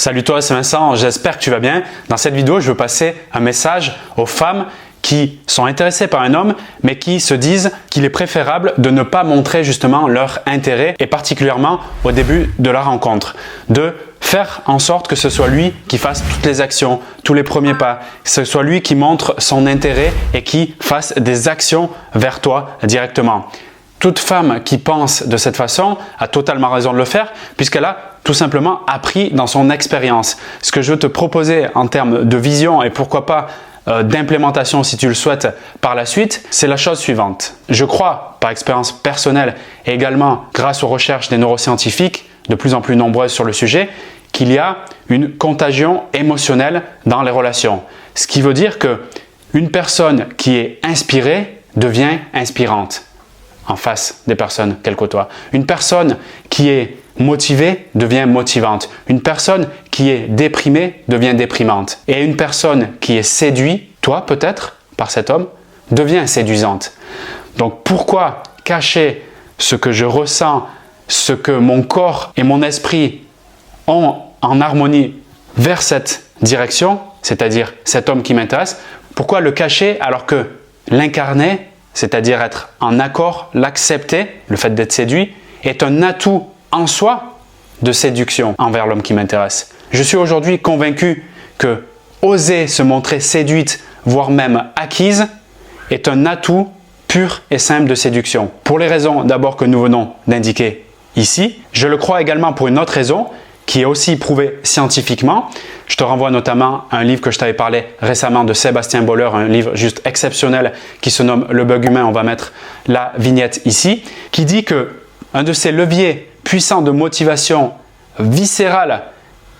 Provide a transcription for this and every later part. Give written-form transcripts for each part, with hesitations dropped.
Salut toi, c'est Vincent, j'espère que tu vas bien. Dans cette vidéo, je veux passer un message aux femmes qui sont intéressées par un homme, mais qui se disent qu'il est préférable de ne pas montrer justement leur intérêt, et particulièrement au début de la rencontre. De faire en sorte que ce soit lui qui fasse toutes les actions, tous les premiers pas, que ce soit lui qui montre son intérêt et qui fasse des actions vers toi directement. Toute femme qui pense de cette façon a totalement raison de le faire puisqu'elle a tout simplement appris dans son expérience. Ce que je veux te proposer en termes de vision et pourquoi pas d'implémentation si tu le souhaites par la suite, c'est la chose suivante. Je crois par expérience personnelle et également grâce aux recherches des neuroscientifiques de plus en plus nombreuses sur le sujet, qu'il y a une contagion émotionnelle dans les relations. Ce qui veut dire qu'une personne qui est inspirée devient inspirante en face des personnes qu'elle côtoie. Une personne qui est motivée devient motivante. Une personne qui est déprimée devient déprimante. Et une personne qui est séduite, toi peut-être, par cet homme, devient séduisante. Donc pourquoi cacher ce que je ressens, ce que mon corps et mon esprit ont en harmonie vers cette direction, c'est-à-dire cet homme qui m'intéresse, pourquoi le cacher alors que l'incarner, c'est-à-dire être en accord, l'accepter, le fait d'être séduit, est un atout en soi de séduction envers l'homme qui m'intéresse. Je suis aujourd'hui convaincu que oser se montrer séduite, voire même acquise, est un atout pur et simple de séduction. Pour les raisons d'abord que nous venons d'indiquer ici, je le crois également pour une autre raison qui est aussi prouvée scientifiquement. Je te renvoie notamment à un livre que je t'avais parlé récemment de Sébastien Boller, un livre juste exceptionnel qui se nomme Le Bug Humain, on va mettre la vignette ici, qui dit que un de ces leviers puissants de motivation viscérale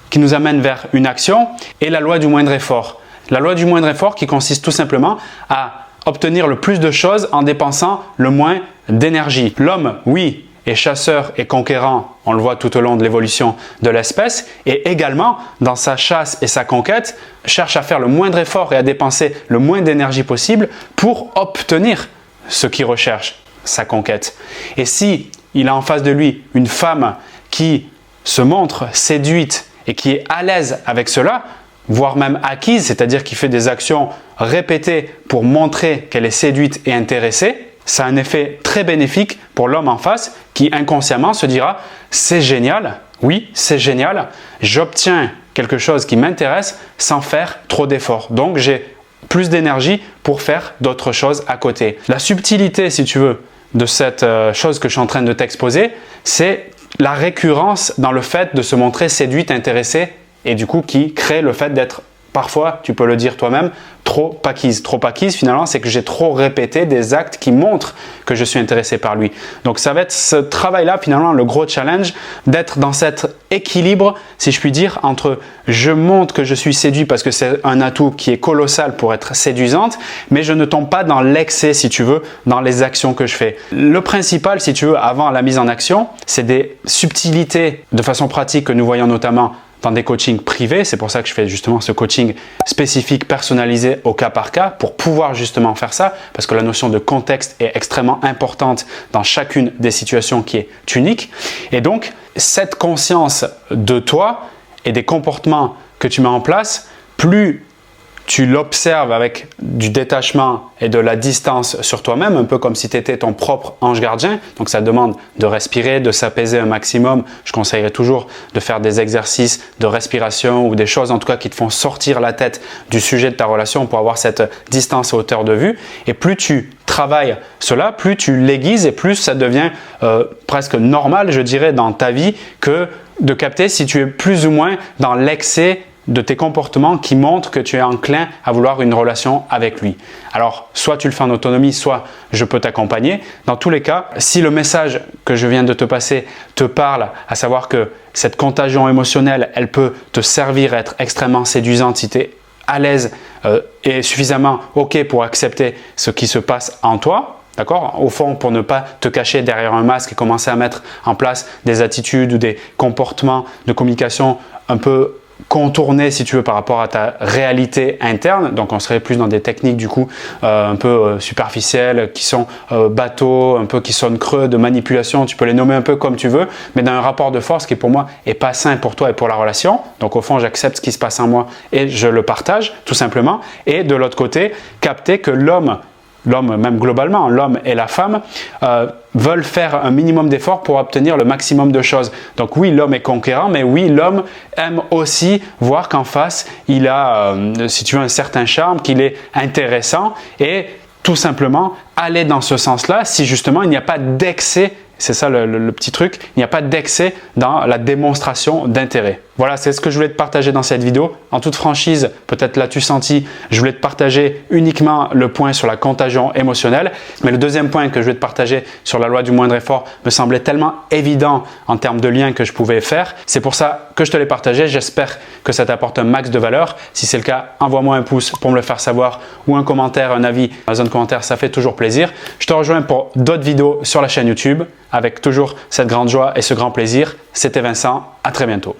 qui nous amène vers une action est la loi du moindre effort. La loi du moindre effort qui consiste tout simplement à obtenir le plus de choses en dépensant le moins d'énergie. L'homme, oui, est chasseur et conquérant, on le voit tout au long de l'évolution de l'espèce, et également dans sa chasse et sa conquête, cherche à faire le moindre effort et à dépenser le moins d'énergie possible pour obtenir ce qu'il recherche, sa conquête. Et si il a en face de lui une femme qui se montre séduite et qui est à l'aise avec cela, voire même acquise, c'est-à-dire qui fait des actions répétées pour montrer qu'elle est séduite et intéressée, ça a un effet très bénéfique pour l'homme en face qui inconsciemment se dira « c'est génial, oui c'est génial, j'obtiens quelque chose qui m'intéresse sans faire trop d'efforts. Donc j'ai plus d'énergie pour faire d'autres choses à côté. » La subtilité, si tu veux, de cette chose que je suis en train de t'exposer, c'est la récurrence dans le fait de se montrer séduite, intéressée et du coup qui crée le fait d'être parfois, tu peux le dire toi-même, trop acquise. Trop acquise, finalement, c'est que j'ai trop répété des actes qui montrent que je suis intéressé par lui. Donc, ça va être ce travail-là, finalement, le gros challenge, d'être dans cet équilibre, si je puis dire, entre je montre que je suis séduit parce que c'est un atout qui est colossal pour être séduisante, mais je ne tombe pas dans l'excès, si tu veux, dans les actions que je fais. Le principal, si tu veux, avant la mise en action, c'est des subtilités de façon pratique que nous voyons notamment dans des coachings privés. C'est pour ça que je fais justement ce coaching spécifique personnalisé au cas par cas pour pouvoir justement faire ça parce que la notion de contexte est extrêmement importante dans chacune des situations qui est unique. Et donc, cette conscience de toi et des comportements que tu mets en place, plus tu l'observes avec du détachement et de la distance sur toi-même, un peu comme si tu étais ton propre ange gardien. Donc, ça demande de respirer, de s'apaiser un maximum. Je conseillerais toujours de faire des exercices de respiration ou des choses en tout cas qui te font sortir la tête du sujet de ta relation pour avoir cette distance et hauteur de vue. Et plus tu travailles cela, plus tu l'aiguises et plus ça devient presque normal, je dirais, dans ta vie que de capter si tu es plus ou moins dans l'excès de tes comportements qui montrent que tu es enclin à vouloir une relation avec lui. Alors, soit tu le fais en autonomie, soit je peux t'accompagner. Dans tous les cas, si le message que je viens de te passer te parle, à savoir que cette contagion émotionnelle, elle peut te servir à être extrêmement séduisante si tu es à l'aise et suffisamment OK pour accepter ce qui se passe en toi, d'accord? Au fond, pour ne pas te cacher derrière un masque et commencer à mettre en place des attitudes ou des comportements de communication un peu contourner si tu veux par rapport à ta réalité interne. Donc on serait plus dans des techniques du coup un peu superficielles qui sont bateaux, un peu qui sonnent creux, de manipulation, tu peux les nommer un peu comme tu veux, mais dans un rapport de force qui pour moi est pas sain pour toi et pour la relation. Donc au fond j'accepte ce qui se passe en moi et je le partage tout simplement. Et de l'autre côté, capter que l'homme même globalement, l'homme et la femme veulent faire un minimum d'efforts pour obtenir le maximum de choses. Donc oui, l'homme est conquérant, mais oui, l'homme aime aussi voir qu'en face, il a, si tu veux, un certain charme, qu'il est intéressant et tout simplement aller dans ce sens-là si justement il n'y a pas d'excès. C'est ça le petit truc, il n'y a pas d'excès dans la démonstration d'intérêt. Voilà, c'est ce que je voulais te partager dans cette vidéo. En toute franchise, peut-être l'as-tu senti, je voulais te partager uniquement le point sur la contagion émotionnelle. Mais le deuxième point que je vais te partager sur la loi du moindre effort me semblait tellement évident en termes de lien que je pouvais faire. C'est pour ça que je te l'ai partagé. J'espère que ça t'apporte un max de valeur. Si c'est le cas, envoie-moi un pouce pour me le faire savoir ou un commentaire, un avis dans la zone commentaire, ça fait toujours plaisir. Je te rejoins pour d'autres vidéos sur la chaîne YouTube avec toujours cette grande joie et ce grand plaisir. C'était Vincent, à très bientôt.